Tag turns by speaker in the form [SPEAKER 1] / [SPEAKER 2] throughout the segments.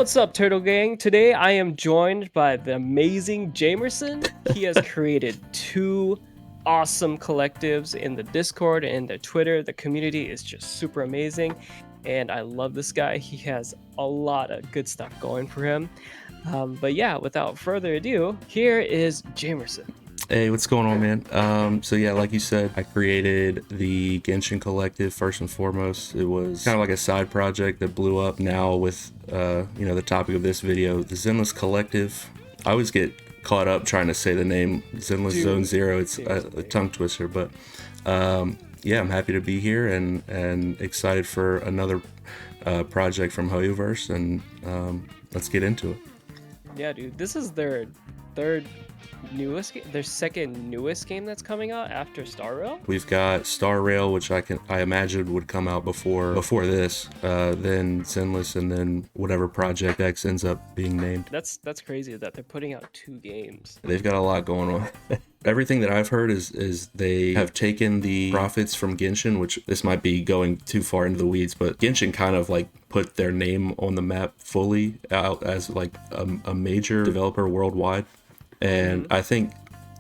[SPEAKER 1] What's up, Turtle Gang? Today I am joined by the amazing Jamerson. He has created two awesome collectives in the Discord and the Twitter. The community is just super amazing, and I love this guy. He has a lot of good stuff going for him. But yeah, without further ado, here is Jamerson.
[SPEAKER 2] Hey, what's going on, man? So yeah, like you said, I created the GenshinCollective first and foremost. It was kind of like a side project that blew up now with, the topic of this video, the ZENLESS Collective. I always get caught up trying to say the name ZENLESS Zone Zero. It's a tongue twister, but yeah, I'm happy to be here and excited for another project from Hoyoverse, and let's get into it.
[SPEAKER 1] Yeah, dude, this is their second newest game that's coming out after Star Rail.
[SPEAKER 2] We've got Star Rail, which I imagine would come out before this, then ZENLESS, and then whatever Project X ends up being named.
[SPEAKER 1] That's crazy that they're putting out two games.
[SPEAKER 2] They've got a lot going on. Everything that I've heard is they have taken the profits from Genshin, which this might be going too far into the weeds, but Genshin kind of like put their name on the map fully out as like a major developer worldwide. And I think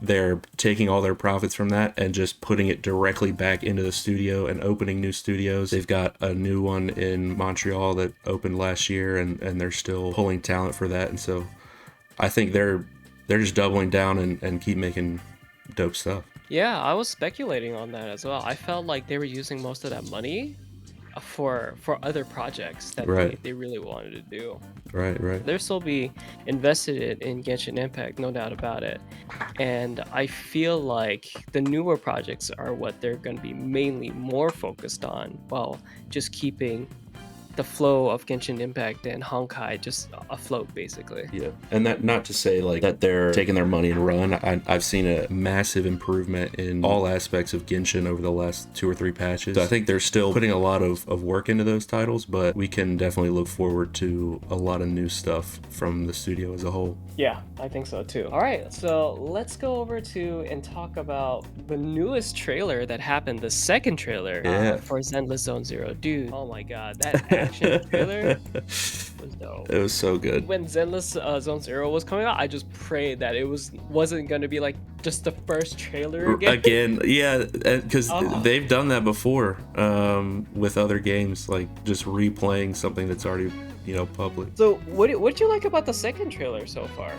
[SPEAKER 2] they're taking all their profits from that and just putting it directly back into the studio and opening new studios. They've got a new one in Montreal that opened last year, and they're still pulling talent for that. And so I think they're just doubling down and keep making dope stuff.
[SPEAKER 1] Yeah, I was speculating on that as well. I felt like they were using most of that money for other projects that they really wanted to do.
[SPEAKER 2] Right.
[SPEAKER 1] They'll still be invested in Genshin Impact, no doubt about it. And I feel like the newer projects are what they're going to be mainly more focused on, while just keeping the flow of Genshin Impact and Honkai just afloat, basically.
[SPEAKER 2] Yeah, and that, not to say like that they're taking their money and run. I've seen a massive improvement in all aspects of Genshin over the last 2 or 3 patches. So I think they're still putting a lot of work into those titles, but we can definitely look forward to a lot of new stuff from the studio as a whole.
[SPEAKER 1] Yeah, I think so too. All right, so let's go over to and talk about the newest trailer that happened, the second trailer for ZENLESS Zone Zero. Dude, oh my god, that action trailer was dope.
[SPEAKER 2] It was so good.
[SPEAKER 1] When ZENLESS Zone Zero was coming out, I just prayed that it wasn't going to be like just the first trailer again.
[SPEAKER 2] Yeah, because they've done that before with other games, like just replaying something that's already public.
[SPEAKER 1] So what did you like about the second trailer so far?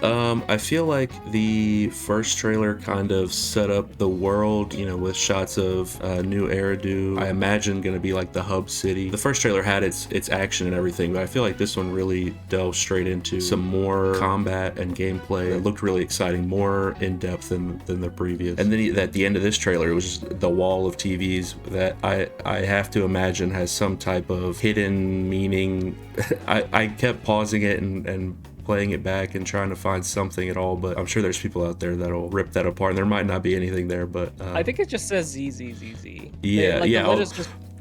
[SPEAKER 2] I feel like the first trailer kind of set up the world, with shots of New Eridu. I imagine going to be like the hub city. The first trailer had its action and everything, but I feel like this one really delved straight into some more combat and gameplay. It looked really exciting, more in depth than the previous. And then at the end of this trailer, it was just the wall of TVs that I have to imagine has some type of hidden meaning. I kept pausing it and playing it back and trying to find something at all, but I'm sure there's people out there that'll rip that apart, and there might not be anything there, but
[SPEAKER 1] I think it just says ZZZZ.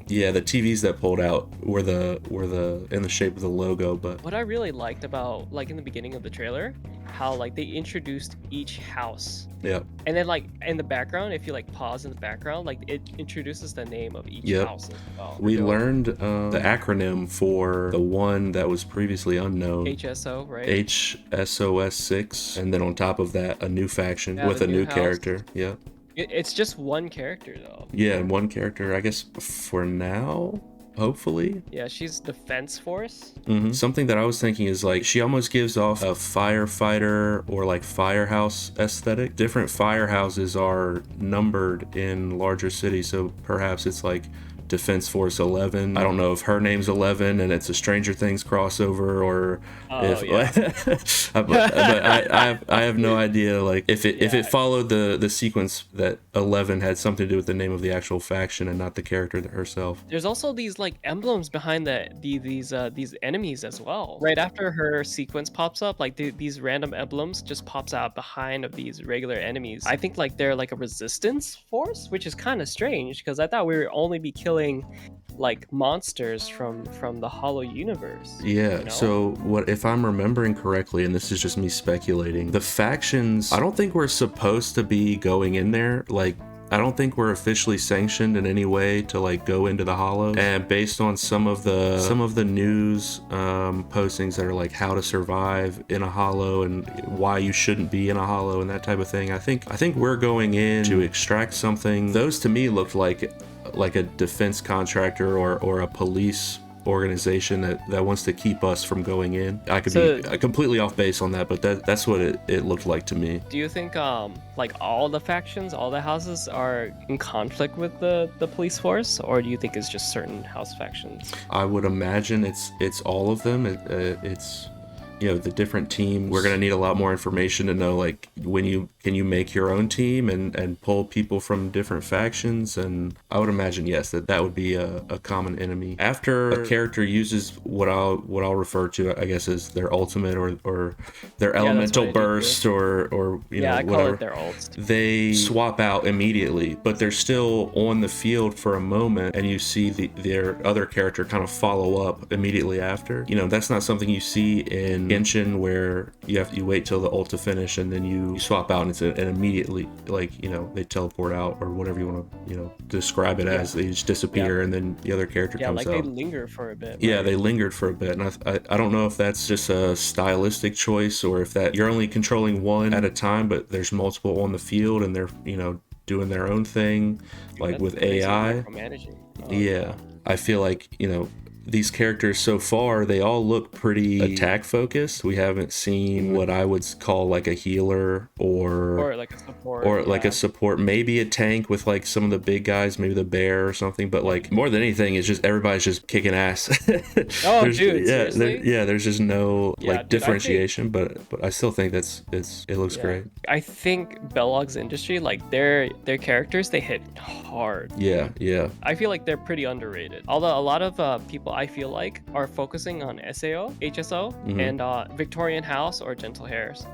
[SPEAKER 2] Yeah, the TVs that pulled out were in the shape of the logo. But
[SPEAKER 1] what I really liked about, like, in the beginning of the trailer, how like they introduced each house.
[SPEAKER 2] Yeah.
[SPEAKER 1] And then like in the background, if you like pause in the background, like it introduces the name of each house as well.
[SPEAKER 2] We learned the acronym for the one that was previously unknown.
[SPEAKER 1] HSO, right?
[SPEAKER 2] HSOS6, and then on top of that, a new faction with a new character. Yeah.
[SPEAKER 1] It's just one character though.
[SPEAKER 2] Yeah, one character, I guess, for now, hopefully.
[SPEAKER 1] Yeah, she's Defense Force.
[SPEAKER 2] Something that I was thinking is like she almost gives off a firefighter or like firehouse aesthetic. Different firehouses are numbered in larger cities, so perhaps it's like Defense Force 11. I don't know if her name's 11 and it's a Stranger Things crossover, or but I have no idea like if it followed the sequence that 11 had something to do with the name of the actual faction and not the character herself.
[SPEAKER 1] There's also these like emblems behind these enemies as well. Right after her sequence pops up, like these random emblems just pops out behind of these regular enemies. I think like they're like a resistance force, which is kind of strange because I thought we would only be killing like monsters from the Hollow universe.
[SPEAKER 2] Yeah, so what if I'm remembering correctly, and this is just me speculating, the factions, I don't think we're supposed to be going in there. Like don't think we're officially sanctioned in any way to like go into the hollow. And based on some of the news postings that are like how to survive in a hollow and why you shouldn't be in a hollow and that type of thing, I think we're going in to extract something. Those to me looked like a defense contractor or a police organization that wants to keep us from going in. I could be completely off base on that, but that's what it looked like to me.
[SPEAKER 1] Do you think like all the factions, all the houses are in conflict with the police force, or do you think it's just certain house factions?
[SPEAKER 2] I would imagine it's all of them. It's the different teams. We're gonna need a lot more information to know like can you make your own team and pull people from different factions. And I would imagine yes that would be a common enemy. After a character uses what I'll refer to, I guess, as their ultimate or their elemental burst or
[SPEAKER 1] I
[SPEAKER 2] whatever,
[SPEAKER 1] call it their ults.
[SPEAKER 2] They swap out immediately, but they're still on the field for a moment, and you see their other character kind of follow up immediately after. That's not something you see in Genshin, where you wait till the ult to finish and then you swap out and immediately they teleport out, or whatever you want to describe it as. They just disappear and then the other character comes out.
[SPEAKER 1] They linger for a bit.
[SPEAKER 2] Yeah, they lingered for a bit, and I don't know if that's just a stylistic choice or if that you're only controlling one at a time, but there's multiple on the field and they're doing their own thing, like with AI. Yeah, I feel like these characters so far, they all look pretty attack focused. We haven't seen what I would call like a healer or
[SPEAKER 1] like a support,
[SPEAKER 2] a support, maybe a tank with like some of the big guys, maybe the bear or something. But like more than anything, it's just everybody's just kicking ass. There's just no differentiation. But I still think it looks great.
[SPEAKER 1] I think Bellog's industry, like their characters, they hit hard.
[SPEAKER 2] Yeah.
[SPEAKER 1] I feel like they're pretty underrated. Although a lot of people, I feel like, are focusing on SAO, HSO, and Victorian House or Gentle Hairs.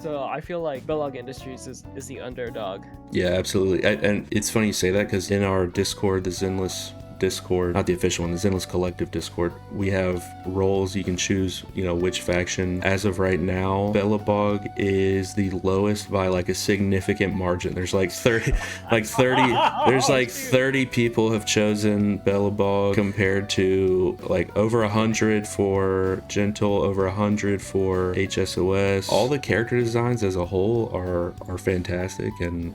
[SPEAKER 1] So I feel like Bellog Industries is the underdog. Yeah,
[SPEAKER 2] absolutely. And it's funny you say that, because in our Discord, the Zenless Discord, not the official one, the ZZZCollective Discord, we have roles. You can choose which faction. As of right now, Belobog is the lowest by like a significant margin. There's like 30 there's like 30 people have chosen Belobog, compared to like over 100 for Gentle, over 100 for HSOS. All the character designs as a whole are fantastic, and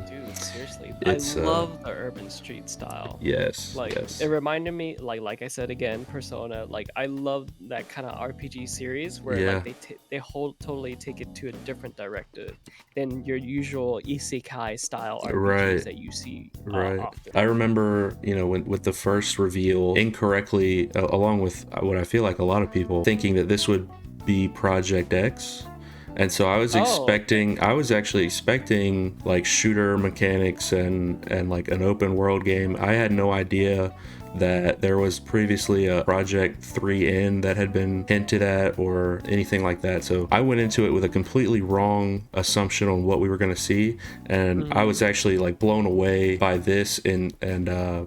[SPEAKER 1] dude, seriously,
[SPEAKER 2] I
[SPEAKER 1] love the urban street style.
[SPEAKER 2] Yes.
[SPEAKER 1] It reminded me, like I said again, Persona. Like I love that kind of RPG series where they totally take it to a different directive than your usual isekai style RPGs that you see often.
[SPEAKER 2] I remember, when with the first reveal, incorrectly, along with what I feel like a lot of people thinking that this would be Project X. And so I was actually expecting like shooter mechanics and like an open world game. I had no idea that there was previously a Project 3N that had been hinted at or anything like that. So I went into it with a completely wrong assumption on what we were going to see, and I was actually like blown away by this, and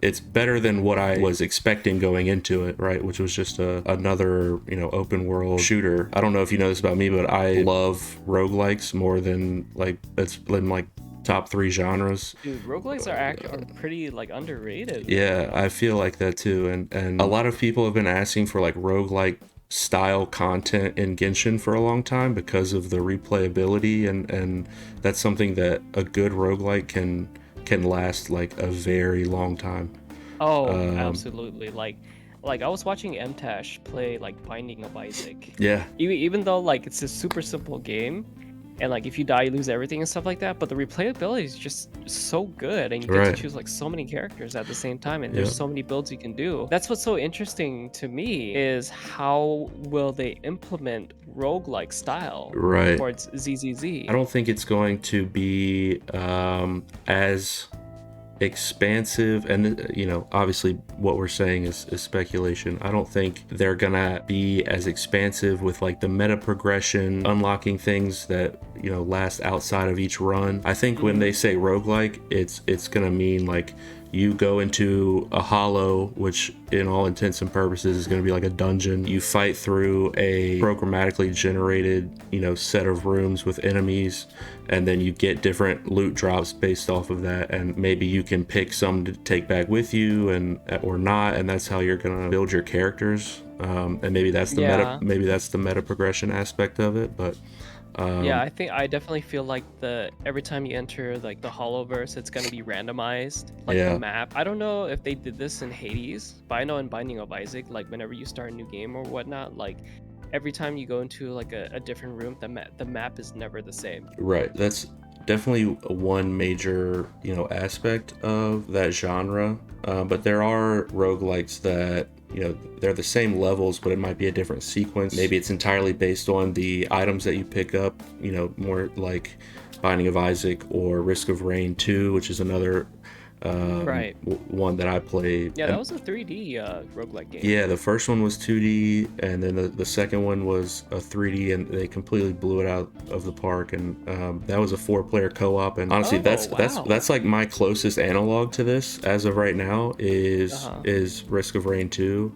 [SPEAKER 2] it's better than what I was expecting going into it, right? Which was just another open world shooter. I don't know if you know this about me, but I love roguelikes more than it's been like top 3 genres.
[SPEAKER 1] Dude, roguelikes are pretty like underrated.
[SPEAKER 2] Yeah, I feel like that too, and a lot of people have been asking for like roguelike style content in Genshin for a long time because of the replayability, and that's something that a good roguelike can last like a very long time.
[SPEAKER 1] Absolutely. Like I was watching MTash play like Binding of Isaac.
[SPEAKER 2] Yeah.
[SPEAKER 1] Even though like it's a super simple game, and like if you die you lose everything and stuff like that, but the replayability is just so good, and you get to choose like so many characters at the same time, and there's so many builds you can do. That's what's so interesting to me, is how will they implement roguelike style towards ZZZ.
[SPEAKER 2] I don't think it's going to be as expansive, and obviously what we're saying is speculation. I don't think they're gonna be as expansive with like the meta progression, unlocking things that last outside of each run. I think when they say roguelike, it's gonna mean like You go into a hollow, which in all intents and purposes is going to be like a dungeon. You fight through a programmatically generated, set of rooms with enemies, and then you get different loot drops based off of that, and maybe you can pick some to take back with you or not, and that's how you're going to build your characters. And maybe that's the meta progression aspect of it, but
[SPEAKER 1] yeah, I think I definitely feel like every time you enter like the Hollowverse, it's gonna be randomized, like the map. I don't know if they did this in Hades, but I know in Binding of Isaac, like whenever you start a new game or whatnot, like every time you go into like a different room, the map is never the same.
[SPEAKER 2] Right. That's definitely one major aspect of that genre. But there are roguelikes that they're the same levels, but it might be a different sequence. Maybe it's entirely based on the items that you pick up, more like Binding of Isaac or Risk of Rain 2, which is another one that I played.
[SPEAKER 1] Yeah, that was a 3D roguelike game.
[SPEAKER 2] Yeah, the first one was 2D, and then the second one was a 3D, and they completely blew it out of the park. And that was a 4-player co-op. And honestly, that's like my closest analog to this as of right now is Risk of Rain 2.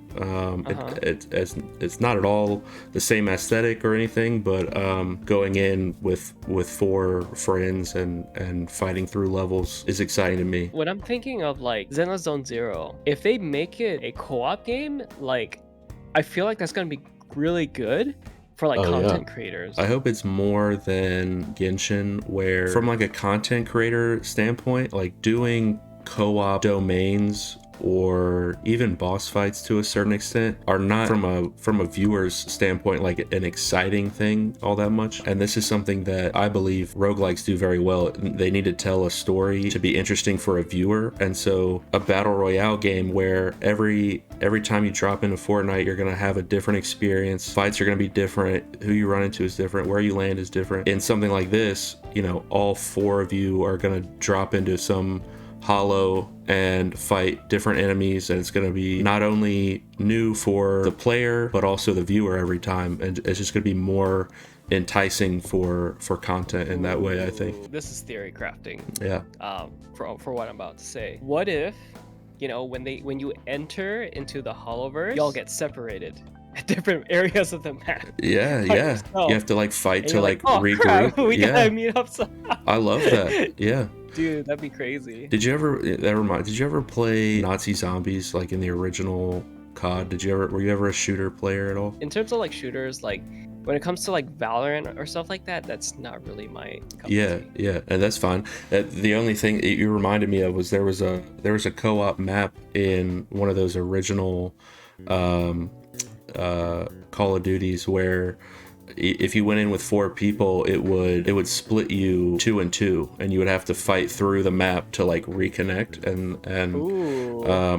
[SPEAKER 2] It's not at all the same aesthetic or anything, but going in with 4 friends and fighting through levels is exciting to me.
[SPEAKER 1] When I'm thinking of like ZENLESS ZONE ZERO, if they make it a co-op game, like I feel like that's gonna be really good for like content creators.
[SPEAKER 2] I hope it's more than Genshin, where from like a content creator standpoint, like doing co-op domains or even boss fights to a certain extent are not from a viewer's standpoint like an exciting thing all that much. And this is something that I believe roguelikes do very well. They need to tell a story to be interesting for a viewer, and so a battle royale game where every time you drop into Fortnite you're going to have a different experience, fights are going to be different, who you run into is different, where you land is different. In something like this, all 4 of you are going to drop into some hollow and fight different enemies, and it's going to be not only new for the player but also the viewer every time, and it's just going to be more enticing for content in that way, I think.
[SPEAKER 1] This is theory crafting.
[SPEAKER 2] Yeah.
[SPEAKER 1] For what I'm about to say. What if, when you enter into the Hollowverse, y'all get separated at different areas of the map?
[SPEAKER 2] Yeah. You have to like fight to like regroup.
[SPEAKER 1] Crap, we gotta meet up somehow.
[SPEAKER 2] I love that. Yeah.
[SPEAKER 1] Dude, that'd be crazy.
[SPEAKER 2] Did you ever play Nazi Zombies like in the original COD? Were you ever a shooter player at all?
[SPEAKER 1] In terms of like shooters, like when it comes to like Valorant or stuff like that, that's not really my cup of tea.
[SPEAKER 2] Yeah, and that's fine. The only thing you reminded me of was there was a co-op map in one of those original Call of Duties where if you went in with 4 people, it would split you 2 and 2, and you would have to fight through the map to like reconnect, and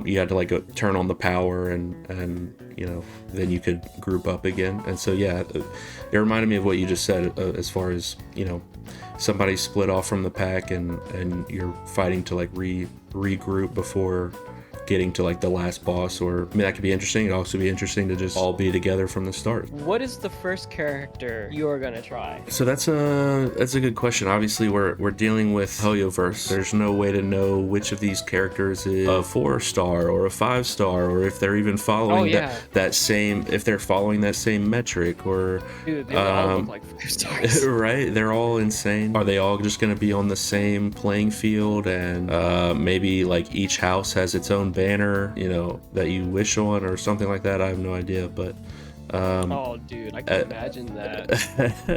[SPEAKER 2] you had to like turn on the power, and then you could group up again. And so it reminded me of what you just said, as far as somebody split off from the pack and you're fighting to like regroup before getting to like the last boss. Or that could be interesting. It'd also be interesting to just all be together from the start.
[SPEAKER 1] What is the first character you're gonna try?
[SPEAKER 2] So that's a good question. Obviously we're dealing with Hoyoverse. There's no way to know which of these characters is a 4-star or a 5-star, or if they're even following that same metric, or
[SPEAKER 1] dude, they all look like 5 stars.
[SPEAKER 2] Right, they're all insane. Are they all just gonna be on the same playing field, and maybe like each house has its own banner, that you wish on or something like that? I have no idea, but
[SPEAKER 1] oh dude, I can imagine that.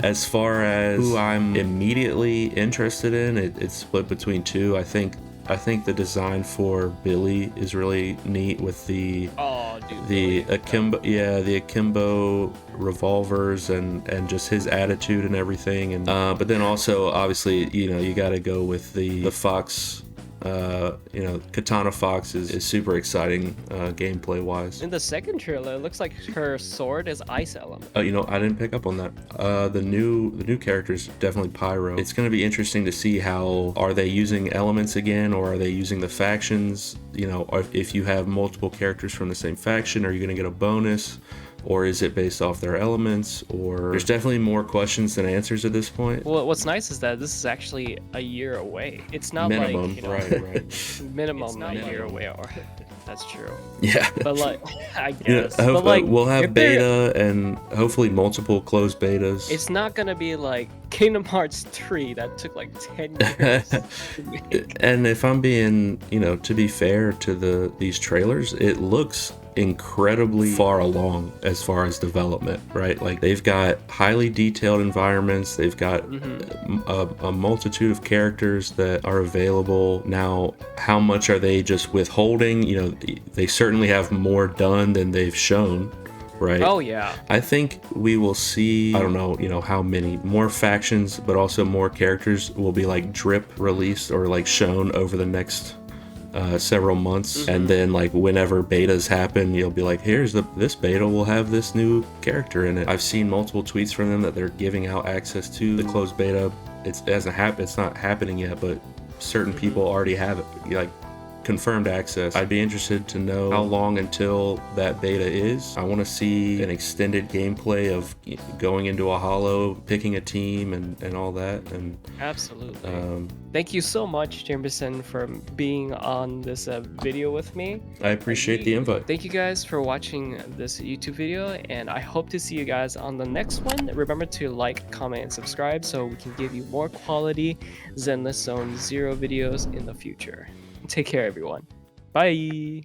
[SPEAKER 2] As far as who I'm immediately interested in, it's split between 2. I think the design for Billy is really neat with the akimbo revolvers and just his attitude and everything, and but then also obviously you got to go with the fox. Katana Fox is super exciting gameplay wise.
[SPEAKER 1] In the second trailer, it looks like her sword is ice element.
[SPEAKER 2] I didn't pick up on that. The new character's definitely pyro. It's going to be interesting to see how are they using elements again, or are they using the factions? If you have multiple characters from the same faction, are you going to get a bonus? or is it based off their elements, or there's definitely more questions than answers at this point.
[SPEAKER 1] Well, what's nice is that this is actually a year away. It's not
[SPEAKER 2] Minimum,
[SPEAKER 1] like, you know,
[SPEAKER 2] right.
[SPEAKER 1] minimum a year away, or that's true.
[SPEAKER 2] Yeah.
[SPEAKER 1] But like, I
[SPEAKER 2] Yeah,
[SPEAKER 1] guess. But like,
[SPEAKER 2] we'll have
[SPEAKER 1] if they're-
[SPEAKER 2] beta and hopefully multiple closed betas.
[SPEAKER 1] It's not gonna be like Kingdom Hearts 3 that took like 10 years to make.
[SPEAKER 2] And if I'm being, you know, to be fair to these trailers, it looks incredibly far along as far as development, right? Like they've got highly detailed environments, they've got a multitude of characters that are available. Now, how much are they just withholding? You know, they certainly have more done than they've shown, right?
[SPEAKER 1] Oh yeah.
[SPEAKER 2] I think we will see, I don't know, you know, how many more factions, but also more characters will be like drip released or like shown over the next several months. And then like whenever betas happen, you'll be like, here's this beta will have this new character in it. I've seen multiple tweets from them that they're giving out access to the closed beta. It hasn't happened, it's not happening yet, but certain people already have it, like confirmed access. I'd be interested to know how long until that beta is. I want to see an extended gameplay of going into a hollow, picking a team, and all that. And
[SPEAKER 1] Absolutely. Thank you so much, Jamerson, for being on this video with me.
[SPEAKER 2] I appreciate the invite.
[SPEAKER 1] Thank you guys for watching this YouTube video, and I hope to see you guys on the next one. Remember to like, comment, and subscribe so we can give you more quality Zenless Zone Zero videos in the future. Take care, everyone. Bye.